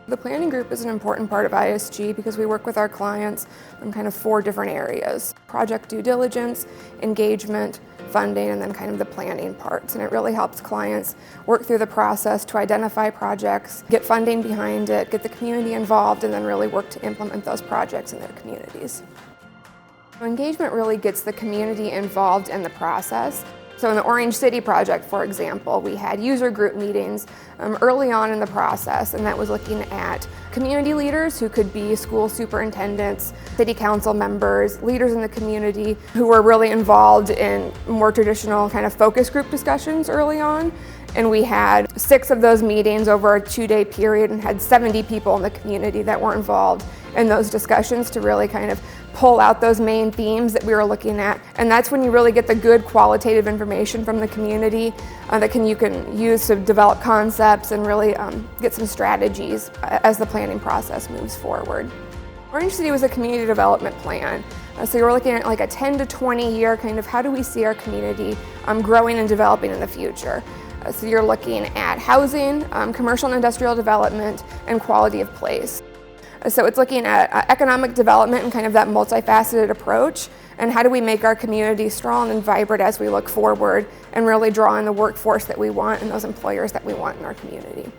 The planning group is an important part of ISG because we work with our clients in kind of 4 different areas: project due diligence, engagement, funding, and then kind of the planning parts. And it really helps clients work through the process to identify projects, get funding behind it, get the community involved, and then really work to implement those projects in their communities. Engagement really gets the community involved in the process. So in the Orange City project, for example, we had user group meetings early on in the process, and that was looking at community leaders who could be school superintendents, city council members, leaders in the community who were really involved in more traditional kind of focus group discussions early on. And we had 6 of those meetings over a 2-day period and had 70 people in the community that were involved in those discussions to really kind of pull out those main themes that we were looking at. And that's when you really get the good qualitative information from the community that you can use to develop concepts and really get some strategies as the planning process moves forward. Orange City was a community development plan. So you're looking at like a 10 to 20 year kind of how do we see our community growing and developing in the future. So you're looking at housing, commercial and industrial development, and quality of place. So it's looking at economic development and kind of that multifaceted approach, and how do we make our community strong and vibrant as we look forward and really draw in the workforce that we want and those employers that we want in our community.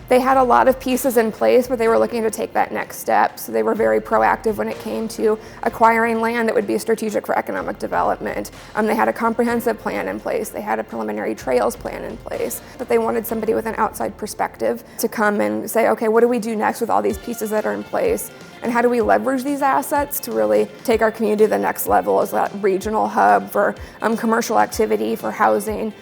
They had a lot of pieces in place, but they were looking to take that next step. So they were very proactive when it came to acquiring land that would be strategic for economic development. They had a comprehensive plan in place. They had a preliminary trails plan in place. But they wanted somebody with an outside perspective to come and say, okay, what do we do next with all these pieces that are in place? And how do we leverage these assets to really take our community to the next level as that regional hub for commercial activity, for housing,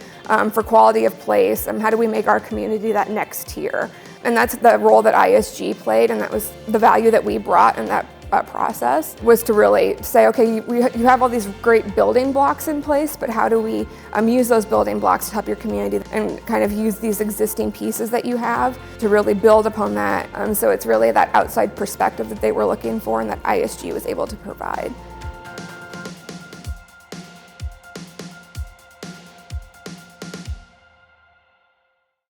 for quality of place, and how do we make our community that next tier? And that's the role that ISG played, and that was the value that we brought in that process, was to really say, okay, you have all these great building blocks in place, but how do we use those building blocks to help your community and kind of use these existing pieces that you have to really build upon that. So it's really that outside perspective that they were looking for and that ISG was able to provide.